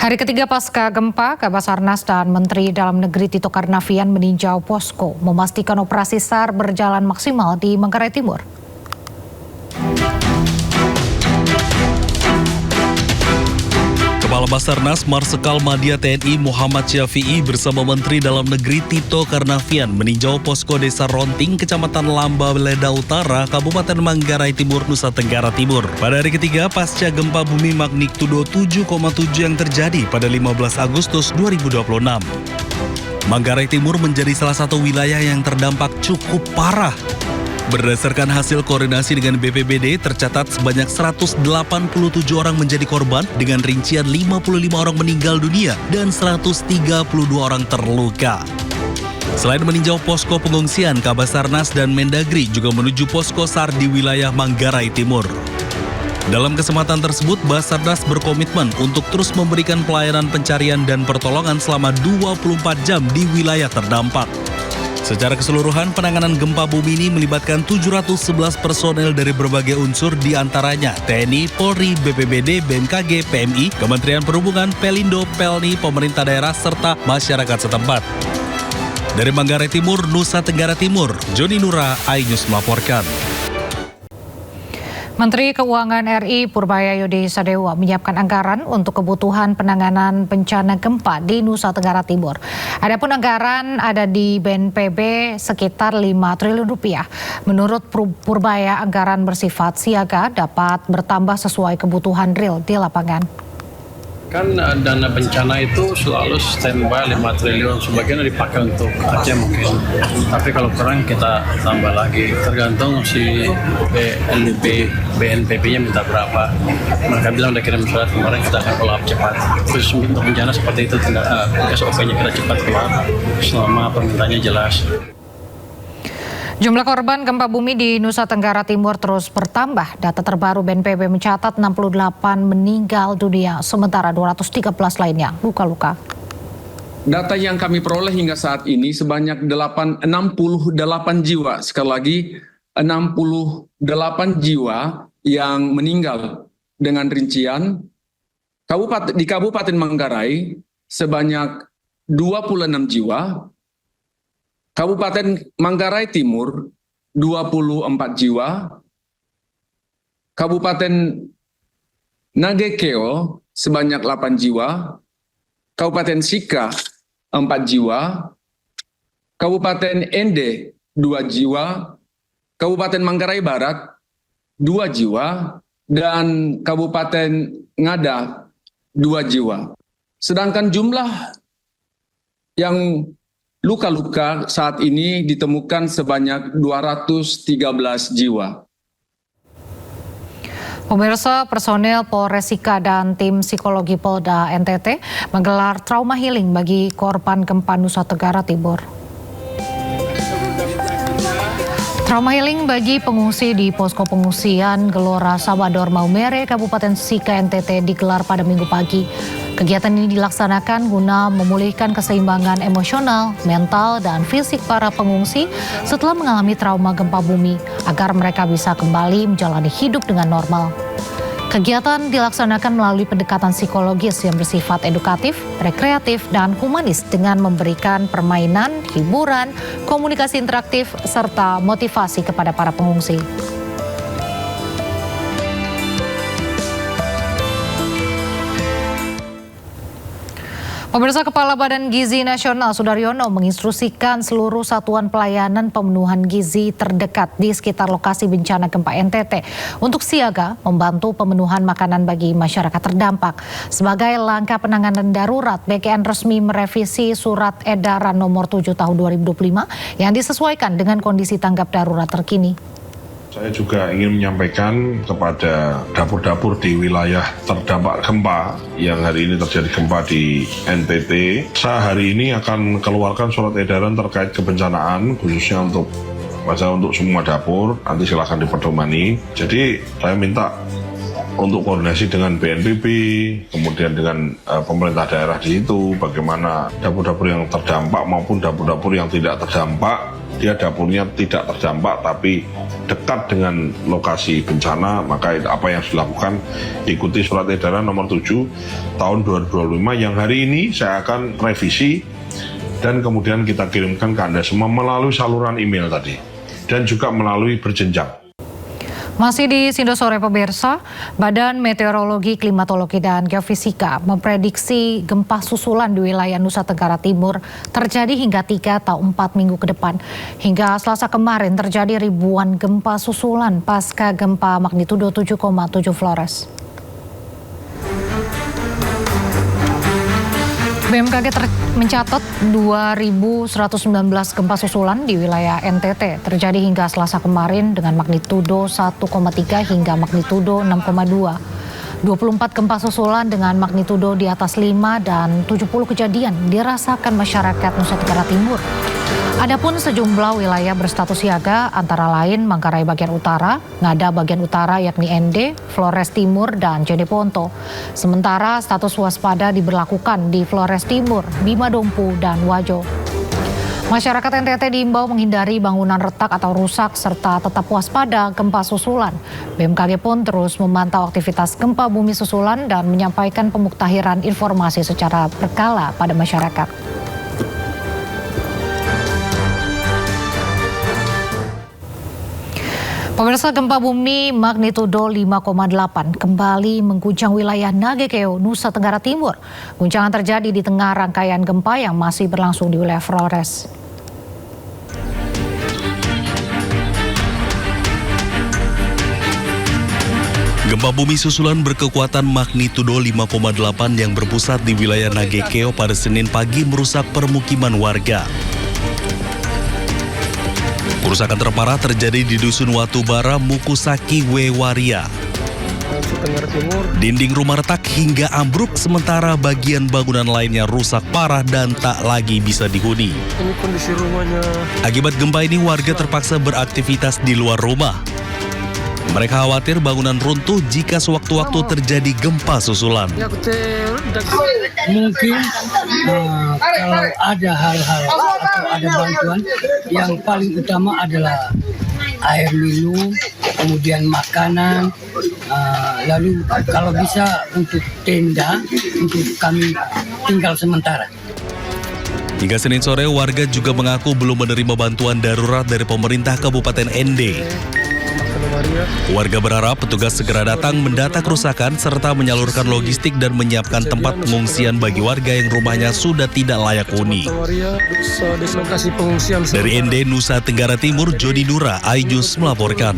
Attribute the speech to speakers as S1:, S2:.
S1: Hari ketiga pasca gempa, Kabasarnas dan Menteri Dalam Negeri Tito Karnavian meninjau posko, memastikan operasi SAR berjalan maksimal di Manggarai Timur.
S2: Kepala Basarnas Marsikal Madya TNI Muhammad Syafi'i bersama Menteri Dalam Negeri Tito Karnavian meninjau posko Desa Ronting, Kecamatan Lamba Leda Utara, Kabupaten Manggarai Timur, Nusa Tenggara Timur. Pada hari ketiga pasca gempa bumi magnitudo 7,7 yang terjadi pada 15 Agustus 2026. Manggarai Timur menjadi salah satu wilayah yang terdampak cukup parah. Berdasarkan hasil koordinasi dengan BPBD, tercatat sebanyak 187 orang menjadi korban dengan rincian 55 orang meninggal dunia dan 132 orang terluka. Selain meninjau posko pengungsian, Kabasarnas dan Mendagri juga menuju posko SAR di wilayah Manggarai Timur. Dalam kesempatan tersebut, Basarnas berkomitmen untuk terus memberikan pelayanan pencarian dan pertolongan selama 24 jam di wilayah terdampak. Secara keseluruhan, penanganan gempa bumi ini melibatkan 711 personel dari berbagai unsur, diantaranya TNI, Polri, BPBD, BMKG, PMI, Kementerian Perhubungan, Pelindo, Pelni, pemerintah daerah, serta masyarakat setempat. Dari Manggarai Timur, Nusa Tenggara Timur, Joni Nura, iNews melaporkan.
S1: Menteri Keuangan RI Purbaya Yudi Sadewa menyiapkan anggaran untuk kebutuhan penanganan bencana gempa di Nusa Tenggara Timur. Adapun anggaran ada di BNPB sekitar 5 triliun rupiah. Menurut Purbaya, anggaran bersifat siaga dapat bertambah sesuai kebutuhan real di lapangan.
S3: Kan dana bencana itu selalu standby 5 triliun, sebagian dipakai untuk Aceh mungkin. Tapi kalau kurang kita tambah lagi, tergantung si BNPB-nya minta berapa. Mereka bilang udah kirim surat kemarin, kita akan follow up cepat. Khusus untuk bencana seperti itu, SOP-nya kita cepat keluar selama permintaannya jelas.
S1: Jumlah korban gempa bumi di Nusa Tenggara Timur terus bertambah. Data terbaru BNPB mencatat 68 meninggal dunia, sementara 213 lainnya luka-luka.
S4: Data yang kami peroleh hingga saat ini sebanyak 68 jiwa. Sekali lagi, 68 jiwa yang meninggal dengan rincian di Kabupaten Manggarai sebanyak 26 jiwa, Kabupaten Manggarai Timur 24 jiwa, Kabupaten Nagekeo sebanyak 8 jiwa, Kabupaten Sika 4 jiwa, Kabupaten Ende 2 jiwa, Kabupaten Manggarai Barat 2 jiwa, dan Kabupaten Ngada 2 jiwa. Sedangkan jumlah yang luka-luka saat ini ditemukan sebanyak 213 jiwa.
S1: Pemirsa, personel Polres Sika dan tim psikologi Polda NTT menggelar trauma healing bagi korban gempa Nusa Tenggara Timur. Trauma healing bagi pengungsi di posko pengungsian Gelora Sabador Maumere, Kabupaten Sika NTT digelar pada Minggu pagi. Kegiatan ini dilaksanakan guna memulihkan keseimbangan emosional, mental, dan fisik para pengungsi setelah mengalami trauma gempa bumi agar mereka bisa kembali menjalani hidup dengan normal. Kegiatan dilaksanakan melalui pendekatan psikologis yang bersifat edukatif, rekreatif, dan humanis dengan memberikan permainan, hiburan, komunikasi interaktif, serta motivasi kepada para pengungsi. Pemirsa, Kepala Badan Gizi Nasional Sudaryono menginstruksikan seluruh satuan pelayanan pemenuhan gizi terdekat di sekitar lokasi bencana gempa NTT untuk siaga membantu pemenuhan makanan bagi masyarakat terdampak. Sebagai langkah penanganan darurat, BKN resmi merevisi Surat Edaran Nomor 7 Tahun 2025 yang disesuaikan dengan kondisi tanggap darurat terkini.
S5: Saya juga ingin menyampaikan kepada dapur-dapur di wilayah terdampak gempa yang hari ini terjadi gempa di NTT. Saya hari ini akan keluarkan surat edaran terkait kebencanaan khususnya untuk semua dapur. Nanti silakan dipedomani. Jadi saya minta untuk koordinasi dengan BNPB, kemudian dengan pemerintah daerah di situ, bagaimana dapur-dapur yang terdampak maupun dapur-dapur yang tidak terdampak dia dapurnya tidak terdampak tapi dekat dengan lokasi bencana, maka apa yang harus dilakukan, ikuti surat edaran nomor 7 tahun 2025 yang hari ini saya akan revisi dan kemudian kita kirimkan ke Anda semua melalui saluran email tadi dan juga melalui berjenjang.
S1: Masih di Sindo Sore pemirsa, Badan Meteorologi, Klimatologi, dan Geofisika memprediksi gempa susulan di wilayah Nusa Tenggara Timur terjadi hingga 3 atau 4 minggu ke depan. Hingga Selasa kemarin terjadi ribuan gempa susulan pasca gempa magnitudo 7,7 Flores. BMKG mencatat 2.119 gempa susulan di wilayah NTT terjadi hingga Selasa kemarin dengan magnitudo 1,3 hingga magnitudo 6,2. 24 gempa susulan dengan magnitudo di atas 5 dan 70 kejadian dirasakan masyarakat Nusa Tenggara Timur. Adapun sejumlah wilayah berstatus siaga antara lain Manggarai bagian utara, Ngada bagian utara yakni Ende, Flores Timur, dan Jeneponto. Sementara status waspada diberlakukan di Flores Timur, Bima Dompu, dan Wajo. Masyarakat NTT diimbau menghindari bangunan retak atau rusak serta tetap waspada gempa susulan. BMKG pun terus memantau aktivitas gempa bumi susulan dan menyampaikan pemuktahiran informasi secara berkala pada masyarakat. Pemirsa, gempa bumi magnitudo 5,8 kembali mengguncang wilayah Nagekeo, Nusa Tenggara Timur. Guncangan terjadi di tengah rangkaian gempa yang masih berlangsung di wilayah Flores.
S2: Gempa bumi susulan berkekuatan magnitudo 5,8 yang berpusat di wilayah Nagekeo pada Senin pagi merusak permukiman warga. Kerusakan terparah terjadi di Dusun Watubara, Mukusaki, Wewaria. Dinding rumah retak hingga ambruk, sementara bagian bangunan lainnya rusak parah dan tak lagi bisa dihuni.
S6: Ini kondisi rumahnya.
S2: Akibat gempa ini warga terpaksa beraktivitas di luar rumah. Mereka khawatir bangunan runtuh jika sewaktu-waktu terjadi gempa susulan.
S6: Mungkin kalau ada hal-hal atau ada bantuan, yang paling utama adalah air minum, kemudian makanan, lalu kalau bisa untuk tenda untuk kami tinggal sementara.
S2: Hingga Senin sore, warga juga mengaku belum menerima bantuan darurat dari pemerintah Kabupaten Ende. Warga berharap petugas segera datang mendata kerusakan serta menyalurkan logistik dan menyiapkan tempat pengungsian bagi warga yang rumahnya sudah tidak layak huni. Dari Ende, Nusa Tenggara Timur, Jody Nura, iNews melaporkan.